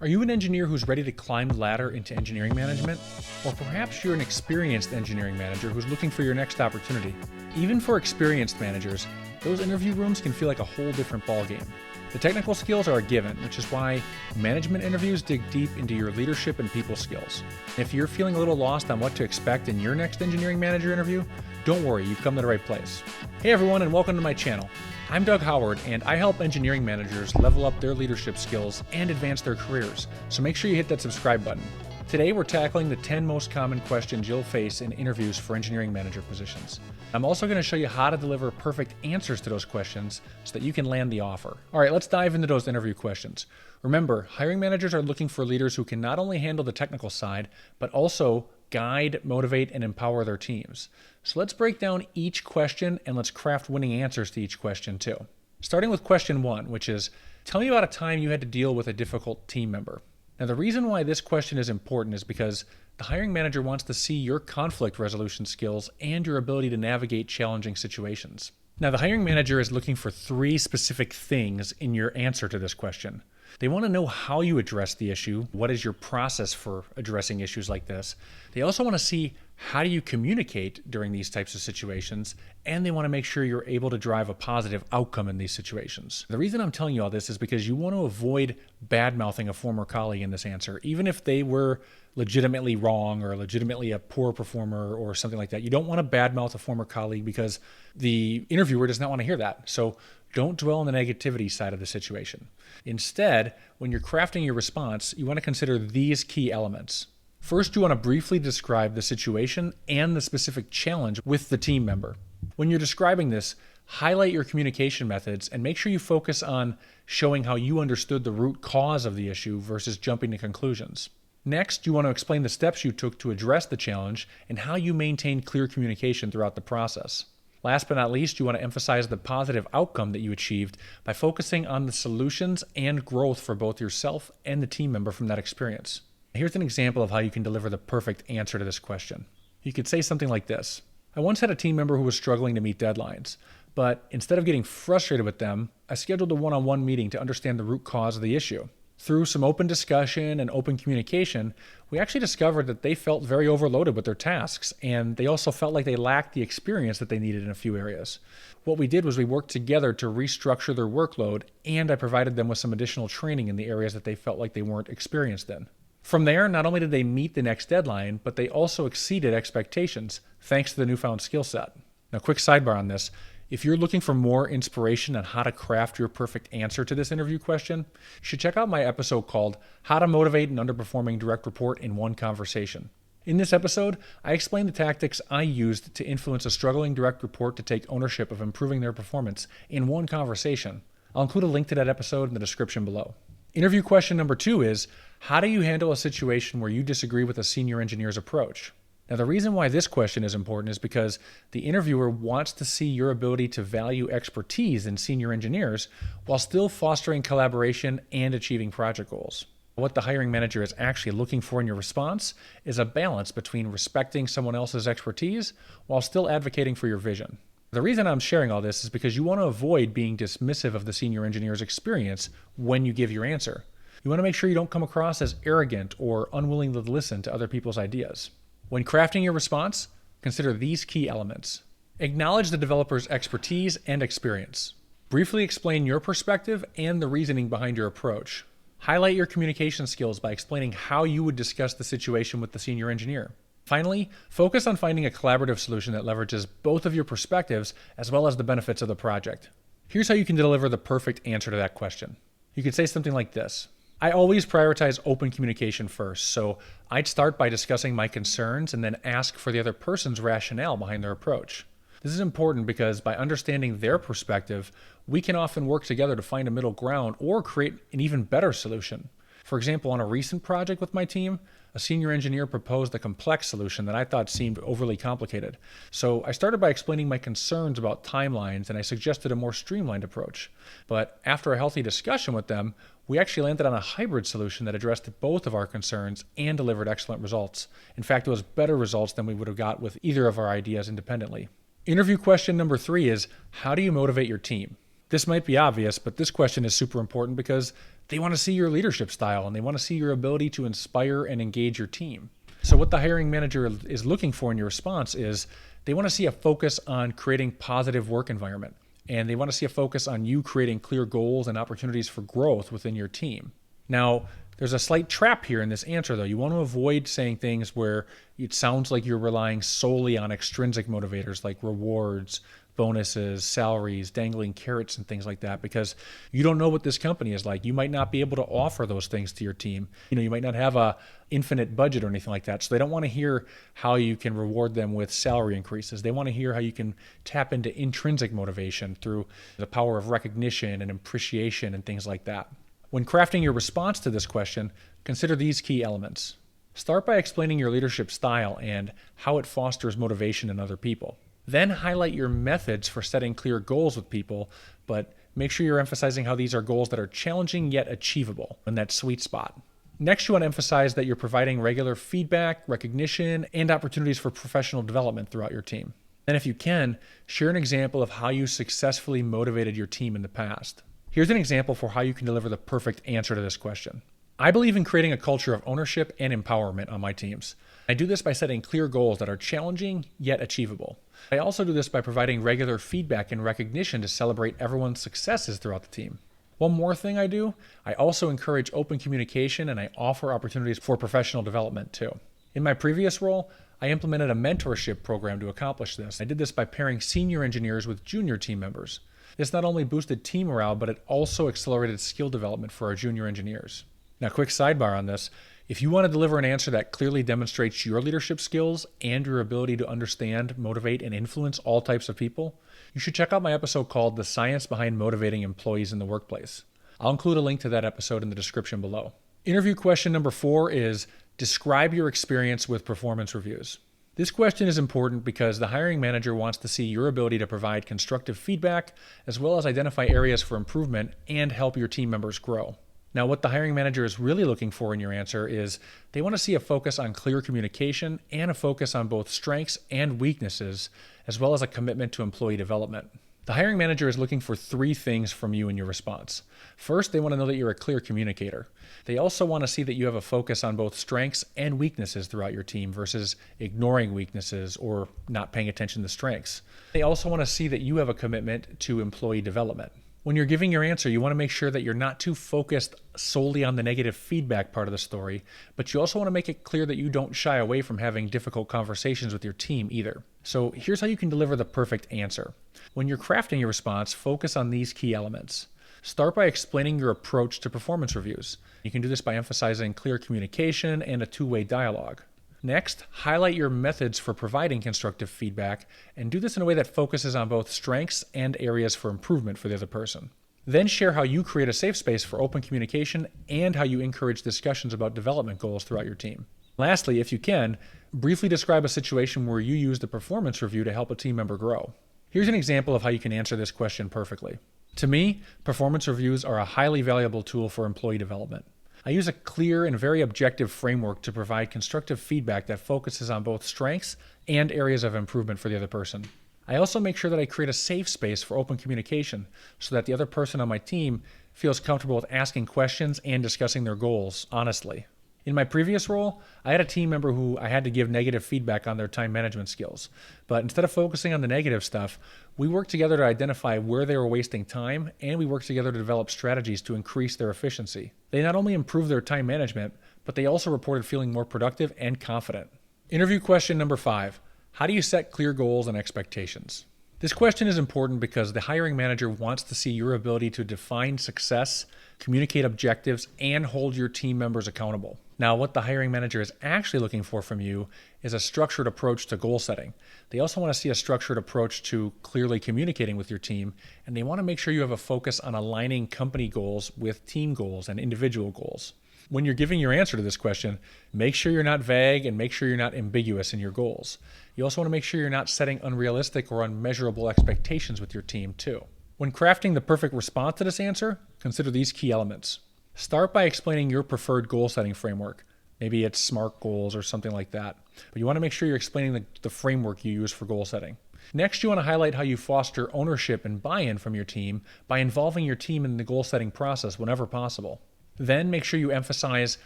Are you an engineer who's ready to climb the ladder into engineering management? Or perhaps you're an experienced engineering manager who's looking for your next opportunity. Even for experienced managers, those interview rooms can feel like a whole different ballgame. The technical skills are a given, which is why management interviews dig deep into your leadership and people skills. If you're feeling a little lost on what to expect in your next engineering manager interview, don't worry, you've come to the right place. Hey everyone, and welcome to my channel. I'm Doug Howard, and I help engineering managers level up their leadership skills and advance their careers, so make sure you hit that subscribe button. Today we're tackling the 10 most common questions you'll face in interviews for engineering manager positions. I'm also going to show you how to deliver perfect answers to those questions so that you can land the offer. Alright, let's dive into those interview questions. Remember, hiring managers are looking for leaders who can not only handle the technical side, but also guide, motivate, and empower their teams. So let's break down each question and let's craft winning answers to each question too. Starting with question 1, which is, tell me about a time you had to deal with a difficult team member. Now the reason why this question is important is because the hiring manager wants to see your conflict resolution skills and your ability to navigate challenging situations. Now the hiring manager is looking for 3 specific things in your answer to this question. They want to know how you address the issue. What is your process for addressing issues like this? They also want to see how do you communicate during these types of situations, and they want to make sure you're able to drive a positive outcome in these situations. The reason I'm telling you all this is because you want to avoid bad-mouthing a former colleague in this answer, even if they were legitimately wrong or legitimately a poor performer or something like that. You don't want to bad-mouth a former colleague because the interviewer does not want to hear that. So don't dwell on the negativity side of the situation. Instead, when you're crafting your response, you want to consider these key elements. First, you want to briefly describe the situation and the specific challenge with the team member. When you're describing this, highlight your communication methods and make sure you focus on showing how you understood the root cause of the issue versus jumping to conclusions. Next, you want to explain the steps you took to address the challenge and how you maintained clear communication throughout the process. Last but not least, you want to emphasize the positive outcome that you achieved by focusing on the solutions and growth for both yourself and the team member from that experience. Here's an example of how you can deliver the perfect answer to this question. You could say something like this. I once had a team member who was struggling to meet deadlines, but instead of getting frustrated with them, I scheduled a one-on-one meeting to understand the root cause of the issue. Through some open discussion and open communication, we actually discovered that they felt very overloaded with their tasks, and they also felt like they lacked the experience that they needed in a few areas. What we did was we worked together to restructure their workload, and I provided them with some additional training in the areas that they felt like they weren't experienced in. From there, not only did they meet the next deadline, but they also exceeded expectations thanks to the newfound skill set. Now, quick sidebar on this. If you're looking for more inspiration on how to craft your perfect answer to this interview question, you should check out my episode called How to Motivate an Underperforming Direct Report in One Conversation. In this episode, I explain the tactics I used to influence a struggling direct report to take ownership of improving their performance in one conversation. I'll include a link to that episode in the description below. Interview question number 2 is, how do you handle a situation where you disagree with a senior engineer's approach? Now, the reason why this question is important is because the interviewer wants to see your ability to value expertise in senior engineers while still fostering collaboration and achieving project goals. What the hiring manager is actually looking for in your response is a balance between respecting someone else's expertise while still advocating for your vision. The reason I'm sharing all this is because you want to avoid being dismissive of the senior engineer's experience when you give your answer. You want to make sure you don't come across as arrogant or unwilling to listen to other people's ideas. When crafting your response, consider these key elements. Acknowledge the developer's expertise and experience. Briefly explain your perspective and the reasoning behind your approach. Highlight your communication skills by explaining how you would discuss the situation with the senior engineer. Finally, focus on finding a collaborative solution that leverages both of your perspectives as well as the benefits of the project. Here's how you can deliver the perfect answer to that question. You could say something like this. I always prioritize open communication first, so I'd start by discussing my concerns and then ask for the other person's rationale behind their approach. This is important because by understanding their perspective, we can often work together to find a middle ground or create an even better solution. For example, on a recent project with my team, a senior engineer proposed a complex solution that I thought seemed overly complicated. So I started by explaining my concerns about timelines, and I suggested a more streamlined approach. But after a healthy discussion with them, we actually landed on a hybrid solution that addressed both of our concerns and delivered excellent results. In fact, it was better results than we would have got with either of our ideas independently. Interview question number 3 is, how do you motivate your team? This might be obvious, but this question is super important because They want to see your leadership style, and they want to see your ability to inspire and engage your team. So what the hiring manager is looking for in your response is they want to see a focus on creating positive work environment, and they want to see a focus on you creating clear goals and opportunities for growth within your team. Now, there's a slight trap here in this answer, though. You want to avoid saying things where it sounds like you're relying solely on extrinsic motivators like rewards, bonuses, salaries, dangling carrots, and things like that, because you don't know what this company is like. You might not be able to offer those things to your team. You might not have a infinite budget or anything like that. So they don't want to hear how you can reward them with salary increases. They want to hear how you can tap into intrinsic motivation through the power of recognition and appreciation and things like that. When crafting your response to this question, consider these key elements. Start by explaining your leadership style and how it fosters motivation in other people. Then highlight your methods for setting clear goals with people, but make sure you're emphasizing how these are goals that are challenging yet achievable in that sweet spot. Next, you want to emphasize that you're providing regular feedback, recognition, and opportunities for professional development throughout your team. Then, if you can, share an example of how you successfully motivated your team in the past. Here's an example for how you can deliver the perfect answer to this question. I believe in creating a culture of ownership and empowerment on my teams. I do this by setting clear goals that are challenging yet achievable. I also do this by providing regular feedback and recognition to celebrate everyone's successes throughout the team. One more thing I do, I also encourage open communication and I offer opportunities for professional development too. In my previous role, I implemented a mentorship program to accomplish this. I did this by pairing senior engineers with junior team members. This not only boosted team morale, but it also accelerated skill development for our junior engineers. Now, quick sidebar on this. If you want to deliver an answer that clearly demonstrates your leadership skills and your ability to understand, motivate, and influence all types of people, you should check out my episode called The Science Behind Motivating Employees in the Workplace. I'll include a link to that episode in the description below. Interview question number 4 is, describe your experience with performance reviews. This question is important because the hiring manager wants to see your ability to provide constructive feedback, as well as identify areas for improvement and help your team members grow. Now, what the hiring manager is really looking for in your answer is they want to see a focus on clear communication and a focus on both strengths and weaknesses, as well as a commitment to employee development. The hiring manager is looking for 3 things from you in your response. First, they want to know that you're a clear communicator. They also want to see that you have a focus on both strengths and weaknesses throughout your team versus ignoring weaknesses or not paying attention to strengths. They also want to see that you have a commitment to employee development. When you're giving your answer, you want to make sure that you're not too focused solely on the negative feedback part of the story, but you also want to make it clear that you don't shy away from having difficult conversations with your team either. So here's how you can deliver the perfect answer. When you're crafting your response, focus on these key elements. Start by explaining your approach to performance reviews. You can do this by emphasizing clear communication and a two-way dialogue. Next, highlight your methods for providing constructive feedback and do this in a way that focuses on both strengths and areas for improvement for the other person. Then share how you create a safe space for open communication and how you encourage discussions about development goals throughout your team. Lastly, if you can, briefly describe a situation where you used a performance review to help a team member grow. Here's an example of how you can answer this question perfectly. To me, performance reviews are a highly valuable tool for employee development. I use a clear and very objective framework to provide constructive feedback that focuses on both strengths and areas of improvement for the other person. I also make sure that I create a safe space for open communication so that the other person on my team feels comfortable with asking questions and discussing their goals honestly. In my previous role, I had a team member who I had to give negative feedback on their time management skills. But instead of focusing on the negative stuff, we worked together to identify where they were wasting time, and we worked together to develop strategies to increase their efficiency. They not only improved their time management, but they also reported feeling more productive and confident. Interview question number 5. How do you set clear goals and expectations? This question is important because the hiring manager wants to see your ability to define success, communicate objectives, and hold your team members accountable. Now, what the hiring manager is actually looking for from you is a structured approach to goal setting. They also want to see a structured approach to clearly communicating with your team, and they want to make sure you have a focus on aligning company goals with team goals and individual goals. When you're giving your answer to this question, make sure you're not vague and make sure you're not ambiguous in your goals. You also want to make sure you're not setting unrealistic or unmeasurable expectations with your team too. When crafting the perfect response to this answer, consider these key elements. Start by explaining your preferred goal setting framework. Maybe it's SMART goals or something like that. But you want to make sure you're explaining the framework you use for goal setting. Next, you want to highlight how you foster ownership and buy-in from your team by involving your team in the goal setting process whenever possible. Then make sure you emphasize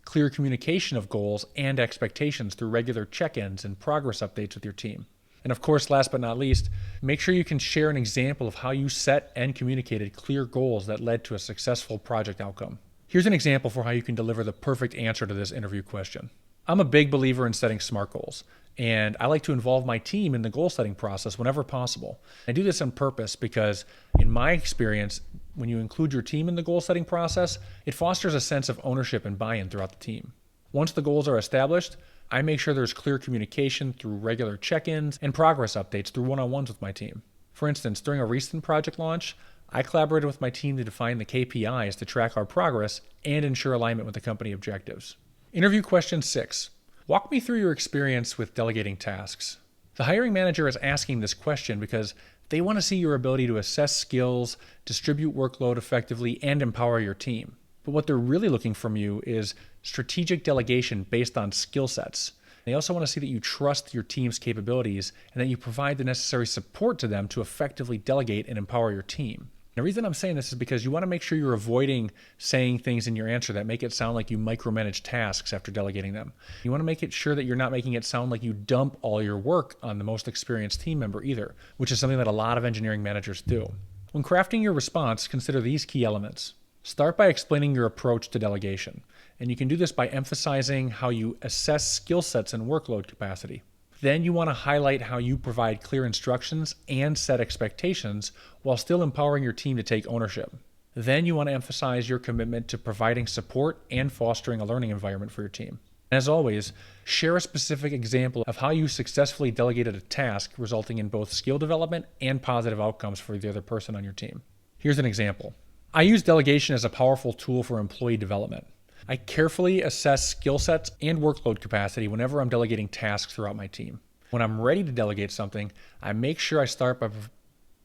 clear communication of goals and expectations through regular check-ins and progress updates with your team. And of course, last but not least, make sure you can share an example of how you set and communicated clear goals that led to a successful project outcome. Here's an example for how you can deliver the perfect answer to this interview question. I'm a big believer in setting SMART goals, and I like to involve my team in the goal setting process whenever possible. I do this on purpose because, in my experience, when you include your team in the goal setting process, it fosters a sense of ownership and buy-in throughout the team. Once the goals are established, I make sure there's clear communication through regular check-ins and progress updates through one-on-ones with my team. For instance, during a recent project launch, I collaborated with my team to define the KPIs to track our progress and ensure alignment with the company objectives. Interview question 6. Walk me through your experience with delegating tasks. The hiring manager is asking this question because they want to see your ability to assess skills, distribute workload effectively, and empower your team. But what they're really looking from you is strategic delegation based on skill sets. They also want to see that you trust your team's capabilities and that you provide the necessary support to them to effectively delegate and empower your team. The reason I'm saying this is because you want to make sure you're avoiding saying things in your answer that make it sound like you micromanage tasks after delegating them. You want to make it sure that you're not making it sound like you dump all your work on the most experienced team member either, which is something that a lot of engineering managers do. When crafting your response, consider these key elements. Start by explaining your approach to delegation, and you can do this by emphasizing how you assess skill sets and workload capacity. Then you want to highlight how you provide clear instructions and set expectations while still empowering your team to take ownership. Then you want to emphasize your commitment to providing support and fostering a learning environment for your team. And as always, share a specific example of how you successfully delegated a task resulting in both skill development and positive outcomes for the other person on your team. Here's an example. I use delegation as a powerful tool for employee development. I carefully assess skill sets and workload capacity whenever I'm delegating tasks throughout my team. When I'm ready to delegate something, I make sure I start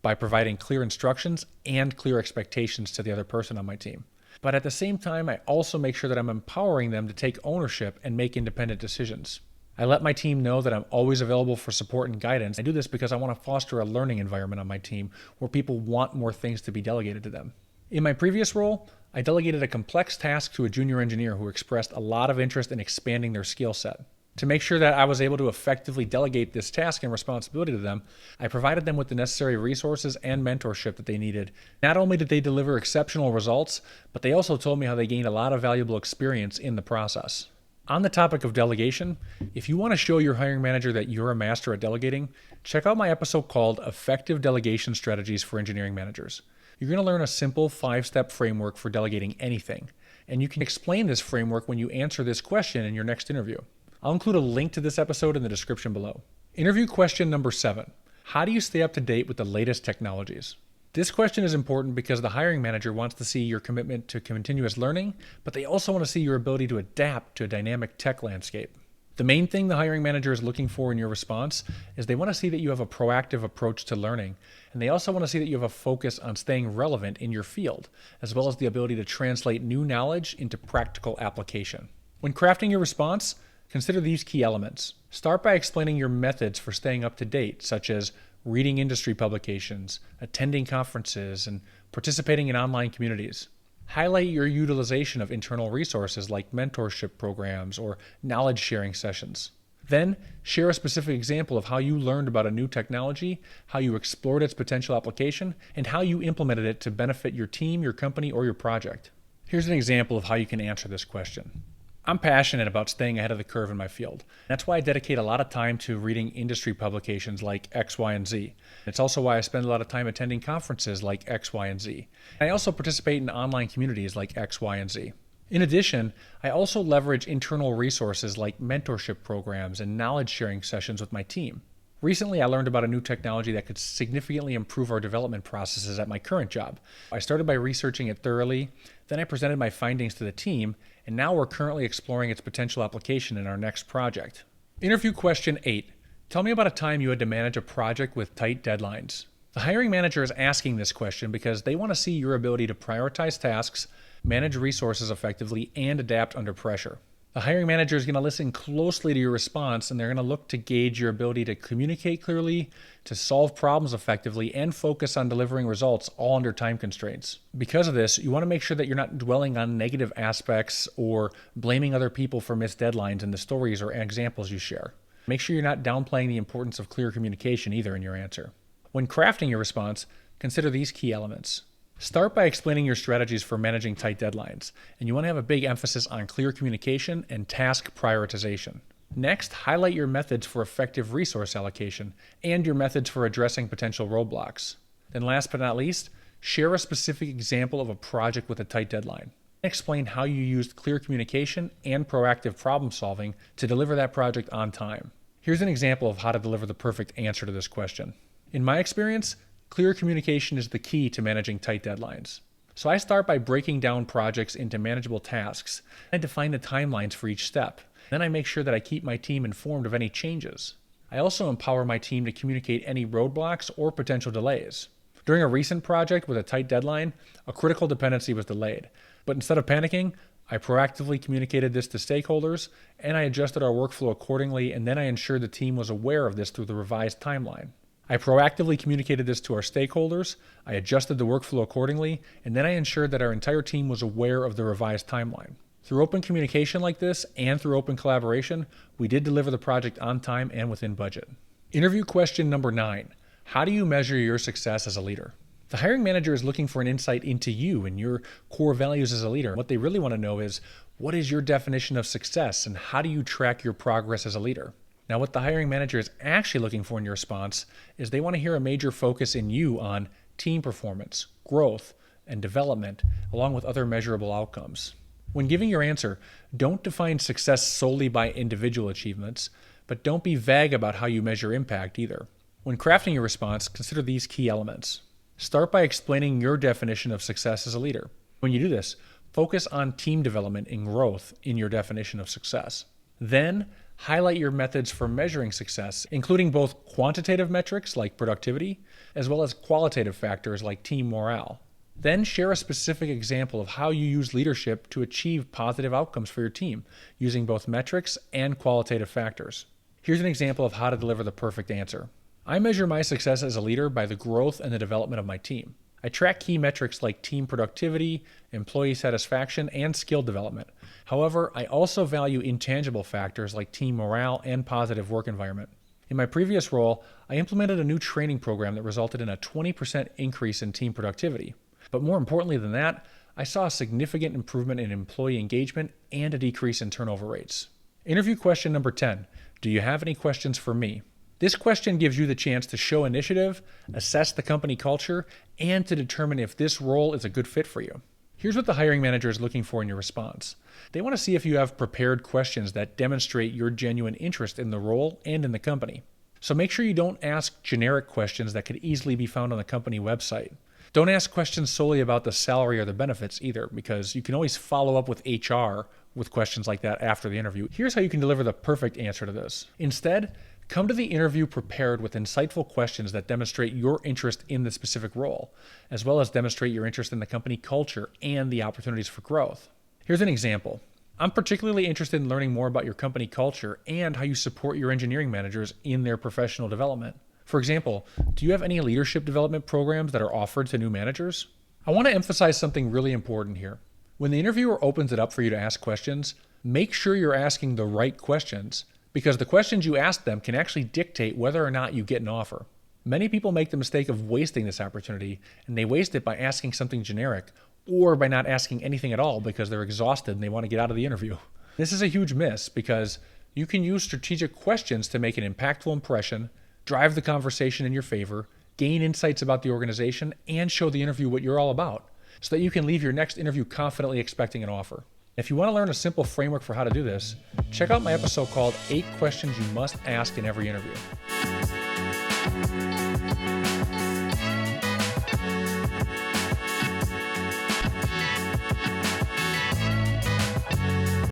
by providing clear instructions and clear expectations to the other person on my team. But at the same time, I also make sure that I'm empowering them to take ownership and make independent decisions. I let my team know that I'm always available for support and guidance. I do this because I want to foster a learning environment on my team where people want more things to be delegated to them. In my previous role, I delegated a complex task to a junior engineer who expressed a lot of interest in expanding their skill set. To make sure that I was able to effectively delegate this task and responsibility to them, I provided them with the necessary resources and mentorship that they needed. Not only did they deliver exceptional results, but they also told me how they gained a lot of valuable experience in the process. On the topic of delegation, if you want to show your hiring manager that you're a master at delegating, check out my episode called Effective Delegation Strategies for Engineering Managers. You're going to learn a simple 5-step framework for delegating anything, and you can explain this framework when you answer this question in your next interview. I'll include a link to this episode in the description below. Interview question number 7. How do you stay up to date with the latest technologies? This question is important because the hiring manager wants to see your commitment to continuous learning, but they also want to see your ability to adapt to a dynamic tech landscape. The main thing the hiring manager is looking for in your response is they want to see that you have a proactive approach to learning, and they also want to see that you have a focus on staying relevant in your field, as well as the ability to translate new knowledge into practical application. When crafting your response, consider these key elements. Start by explaining your methods for staying up to date, such as reading industry publications, attending conferences, and participating in online communities. Highlight your utilization of internal resources like mentorship programs or knowledge sharing sessions. Then, share a specific example of how you learned about a new technology, how you explored its potential application, and how you implemented it to benefit your team, your company, or your project. Here's an example of how you can answer this question. I'm passionate about staying ahead of the curve in my field. That's why I dedicate a lot of time to reading industry publications like X, Y, and Z. It's also why I spend a lot of time attending conferences like X, Y, and Z. I also participate in online communities like X, Y, and Z. In addition, I also leverage internal resources like mentorship programs and knowledge sharing sessions with my team. Recently, I learned about a new technology that could significantly improve our development processes at my current job. I started by researching it thoroughly, then I presented my findings to the team, and now we're currently exploring its potential application in our next project. Interview question 8. Tell me about a time you had to manage a project with tight deadlines. The hiring manager is asking this question because they want to see your ability to prioritize tasks, manage resources effectively, and adapt under pressure. The hiring manager is going to listen closely to your response, and they're going to look to gauge your ability to communicate clearly, to solve problems effectively, and focus on delivering results all under time constraints. Because of this, you want to make sure that you're not dwelling on negative aspects or blaming other people for missed deadlines in the stories or examples you share. Make sure you're not downplaying the importance of clear communication either in your answer. When crafting your response, consider these key elements. Start by explaining your strategies for managing tight deadlines, and you want to have a big emphasis on clear communication and task prioritization. Next, highlight your methods for effective resource allocation and your methods for addressing potential roadblocks. Then last but not least, share a specific example of a project with a tight deadline. Explain how you used clear communication and proactive problem solving to deliver that project on time. Here's an example of how to deliver the perfect answer to this question. In my experience, clear communication is the key to managing tight deadlines. So I start by breaking down projects into manageable tasks. I define the timelines for each step. Then I make sure that I keep my team informed of any changes. I also empower my team to communicate any roadblocks or potential delays. During a recent project with a tight deadline, a critical dependency was delayed. But instead of panicking, I proactively communicated this to stakeholders, and I adjusted our workflow accordingly, and then I ensured the team was aware of this through the revised timeline. I proactively communicated this to our stakeholders, I adjusted the workflow accordingly, and then I ensured that our entire team was aware of the revised timeline. Through open communication like this and through open collaboration, we did deliver the project on time and within budget. Interview question number 9. How do you measure your success as a leader? The hiring manager is looking for an insight into you and your core values as a leader. What they really want to know is, what is your definition of success and how do you track your progress as a leader? Now, what the hiring manager is actually looking for in your response is they want to hear a major focus in you on team performance, growth, and development, along with other measurable outcomes. When giving your answer, don't define success solely by individual achievements, but don't be vague about how you measure impact either. When crafting your response, consider these key elements. Start by explaining your definition of success as a leader. When you do this, focus on team development and growth in your definition of success. Then, highlight your methods for measuring success, including both quantitative metrics like productivity, as well as qualitative factors like team morale. Then share a specific example of how you use leadership to achieve positive outcomes for your team, using both metrics and qualitative factors. Here's an example of how to deliver the perfect answer. I measure my success as a leader by the growth and the development of my team. I track key metrics like team productivity, employee satisfaction, and skill development. However, I also value intangible factors like team morale and positive work environment. In my previous role, I implemented a new training program that resulted in a 20% increase in team productivity. But more importantly than that, I saw a significant improvement in employee engagement and a decrease in turnover rates. Interview question number 10. Do you have any questions for me? This question gives you the chance to show initiative, assess the company culture, and to determine if this role is a good fit for you. Here's what the hiring manager is looking for in your response. They want to see if you have prepared questions that demonstrate your genuine interest in the role and in the company. So make sure you don't ask generic questions that could easily be found on the company website. Don't ask questions solely about the salary or the benefits either, because you can always follow up with HR with questions like that after the interview. Here's how you can deliver the perfect answer to this. Instead, come to the interview prepared with insightful questions that demonstrate your interest in the specific role, as well as demonstrate your interest in the company culture and the opportunities for growth. Here's an example. I'm particularly interested in learning more about your company culture and how you support your engineering managers in their professional development. For example, do you have any leadership development programs that are offered to new managers? I want to emphasize something really important here. When the interviewer opens it up for you to ask questions, make sure you're asking the right questions, because the questions you ask them can actually dictate whether or not you get an offer. Many people make the mistake of wasting this opportunity, and they waste it by asking something generic or by not asking anything at all because they're exhausted and they want to get out of the interview. This is a huge miss because you can use strategic questions to make an impactful impression, drive the conversation in your favor, gain insights about the organization, and show the interview what you're all about so that you can leave your next interview confidently expecting an offer. If you want to learn a simple framework for how to do this, check out my episode called 8 Questions You Must Ask in Every Interview.